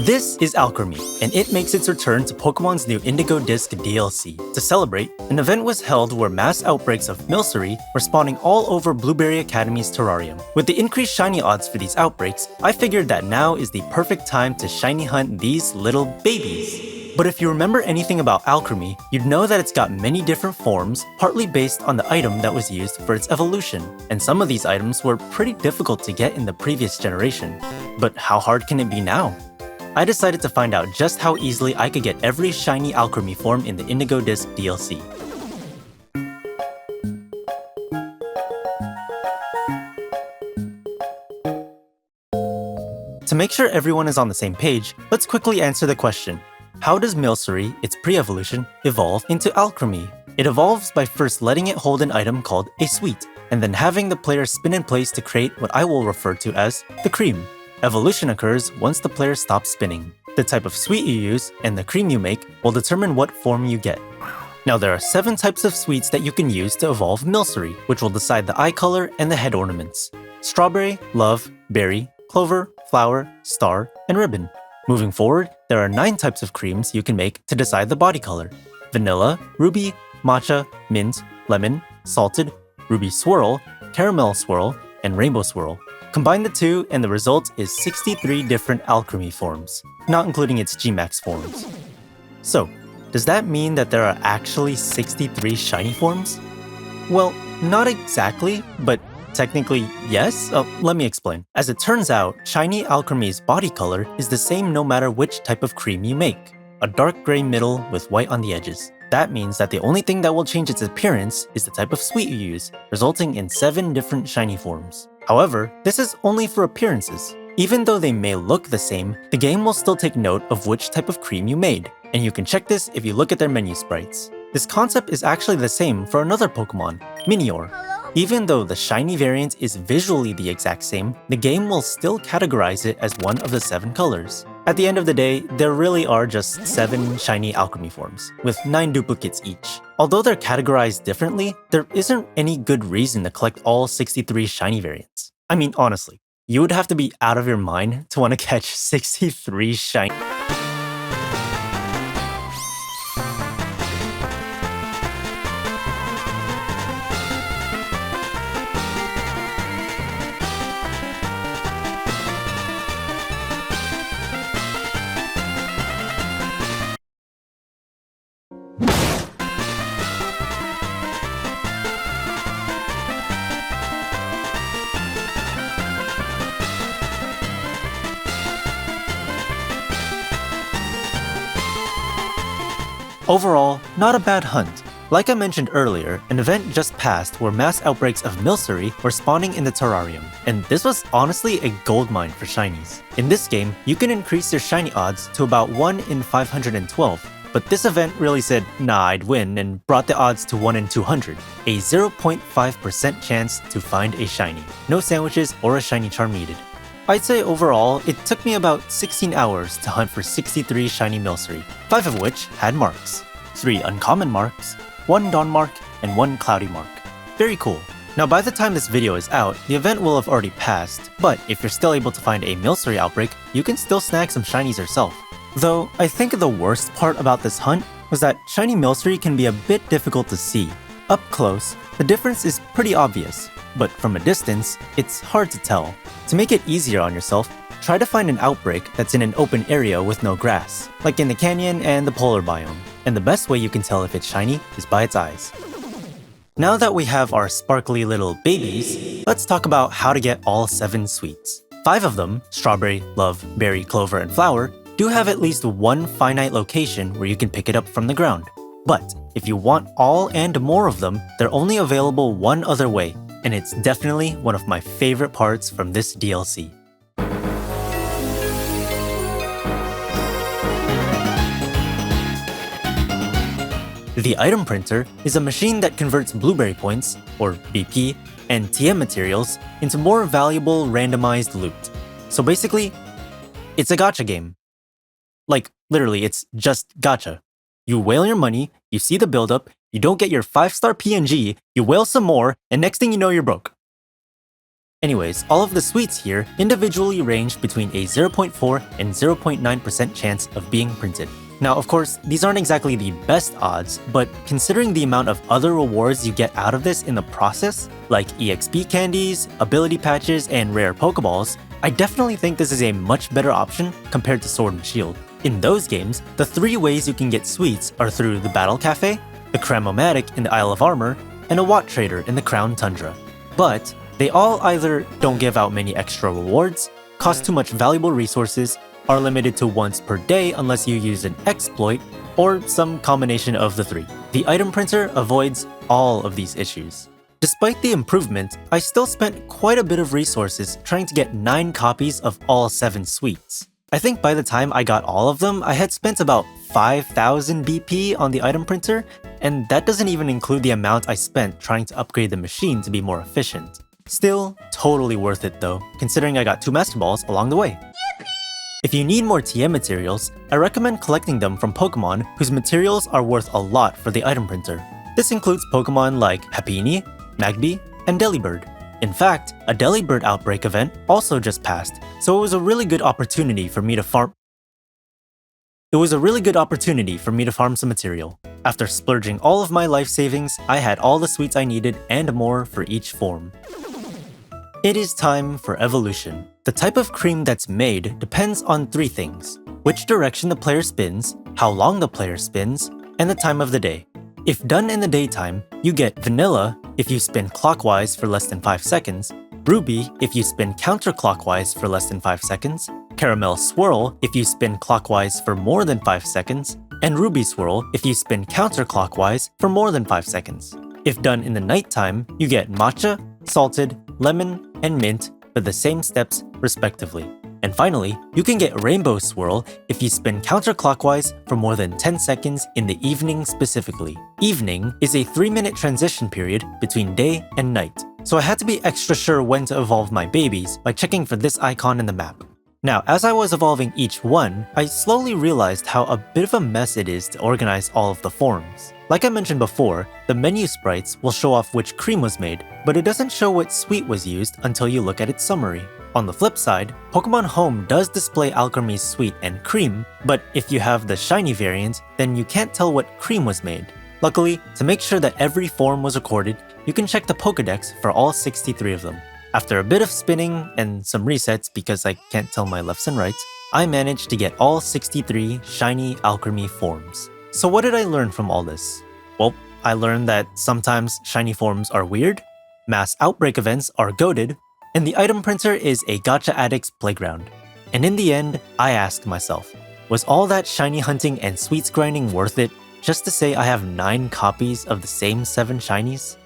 This is Alcremie, and it makes its return to Pokemon's new Indigo Disk DLC. To celebrate, an event was held where mass outbreaks of Milcery were spawning all over Blueberry Academy's Terarium. With the increased shiny odds for these outbreaks, I figured that now is the perfect time to shiny hunt these little babies. But if you remember anything about Alcremie, you'd know that it's got many different forms, partly based on the item that was used for its evolution. And some of these items were pretty difficult to get in the previous generation. But how hard can it be now? I decided to find out just how easily I could get every shiny Alcremie form in the Indigo Disk DLC. To make sure everyone is on the same page, let's quickly answer the question. How does Milcery, its pre-evolution, evolve into Alcremie? It evolves by first letting it hold an item called a sweet, and then having the player spin in place to create what I will refer to as the cream. Evolution occurs once the player stops spinning. The type of sweet you use and the cream you make will determine what form you get. Now there are 7 types of sweets that you can use to evolve Milcery, which will decide the eye color and the head ornaments. Strawberry, love, berry, clover, flower, star, and ribbon. Moving forward, there are 9 types of creams you can make to decide the body color. Vanilla, ruby, matcha, mint, lemon, salted, ruby swirl, caramel swirl, and rainbow swirl. Combine the two and the result is 63 different Alcremie forms, not including its Gmax forms. So, does that mean that there are actually 63 shiny forms? Well, not exactly, but technically yes. Let me explain. As it turns out, shiny Alcremie's body color is the same no matter which type of cream you make. A dark gray middle with white on the edges. That means that the only thing that will change its appearance is the type of sweet you use, resulting in 7 different shiny forms. However, this is only for appearances. Even though they may look the same, the game will still take note of which type of cream you made, and you can check this if you look at their menu sprites. This concept is actually the same for another Pokemon, Minior. Even though the shiny variant is visually the exact same, the game will still categorize it as one of the 7 colors. At the end of the day, there really are just 7 shiny Alcremie forms, with 9 duplicates each. Although they're categorized differently, there isn't any good reason to collect all 63 shiny variants. I mean, honestly, you would have to be out of your mind to want to catch 63 shiny. Overall, not a bad hunt. Like I mentioned earlier, an event just passed where mass outbreaks of Milcery were spawning in the Terarium, and this was honestly a goldmine for shinies. In this game, you can increase your shiny odds to about 1 in 512, but this event really said, nah, I'd win, and brought the odds to 1 in 200, a 0.5% chance to find a shiny. No sandwiches or a shiny charm needed. I'd say overall, it took me about 16 hours to hunt for 63 shiny Milcery, 5 of which had marks. 3 uncommon marks, 1 dawn mark, and 1 cloudy mark. Very cool. Now by the time this video is out, the event will have already passed, but if you're still able to find a Milcery outbreak, you can still snag some shinies yourself. Though, I think the worst part about this hunt was that shiny Milcery can be a bit difficult to see. Up close, the difference is pretty obvious, but from a distance, it's hard to tell. To make it easier on yourself, try to find an outbreak that's in an open area with no grass, like in the canyon and the polar biome. And the best way you can tell if it's shiny is by its eyes. Now that we have our sparkly little babies, let's talk about how to get all 7 sweets. 5 of them, strawberry, love, berry, clover, and flower, do have at least one finite location where you can pick it up from the ground. But if you want all and more of them, they're only available one other way, and it's definitely one of my favorite parts from this DLC. The item printer is a machine that converts blueberry points, or BP, and TM materials into more valuable randomized loot. So basically, it's a gacha game. Like, literally, it's just gacha. You whale your money, you see the buildup, you don't get your 5-star PNG, you whale some more, and next thing you know you're broke. Anyways, all of the sweets here individually range between a 0.4 and 0.9% chance of being printed. Now, of course, these aren't exactly the best odds, but considering the amount of other rewards you get out of this in the process, like EXP candies, ability patches, and rare Pokeballs, I definitely think this is a much better option compared to Sword and Shield. In those games, the 3 ways you can get sweets are through the Battle Cafe, the Cramomatic in the Isle of Armor, and a Watt Trader in the Crown Tundra. But they all either don't give out many extra rewards, cost too much valuable resources, are limited to once per day unless you use an exploit, or some combination of the 3. The item printer avoids all of these issues. Despite the improvement, I still spent quite a bit of resources trying to get 9 copies of all 7 sweets. I think by the time I got all of them, I had spent about 5,000 BP on the item printer, and that doesn't even include the amount I spent trying to upgrade the machine to be more efficient. Still, totally worth it though, considering I got 2 Master Balls along the way. If you need more TM materials, I recommend collecting them from Pokemon whose materials are worth a lot for the item printer. This includes Pokemon like Happiny, Magby, and Delibird. In fact, a Delibird outbreak event also just passed, so it was a really good opportunity for me to farm some material. After splurging all of my life savings, I had all the sweets I needed and more for each form. It is time for evolution. The type of cream that's made depends on 3 things: which direction the player spins, how long the player spins, and the time of the day. If done in the daytime, you get vanilla if you spin clockwise for less than 5 seconds, ruby if you spin counterclockwise for less than 5 seconds, caramel swirl if you spin clockwise for more than 5 seconds, and ruby swirl if you spin counterclockwise for more than 5 seconds. If done in the nighttime, you get matcha, salted, lemon, and mint for the same steps respectively. And finally, you can get rainbow swirl if you spin counterclockwise for more than 10 seconds in the evening specifically. Evening is a 3-minute transition period between day and night, so I had to be extra sure when to evolve my babies by checking for this icon in the map. Now, as I was evolving each one, I slowly realized how a bit of a mess it is to organize all of the forms. Like I mentioned before, the menu sprites will show off which cream was made, but it doesn't show what sweet was used until you look at its summary. On the flip side, Pokemon Home does display Alcremie's sweet and cream, but if you have the shiny variant, then you can't tell what cream was made. Luckily, to make sure that every form was recorded, you can check the Pokédex for all 63 of them. After a bit of spinning and some resets because I can't tell my lefts and rights, I managed to get all 63 shiny Alcremie forms. So what did I learn from all this? Well, I learned that sometimes shiny forms are weird, mass outbreak events are goated, and the item printer is a gacha addict's playground. And in the end, I asked myself, was all that shiny hunting and sweets grinding worth it just to say I have 9 copies of the same 7 shinies?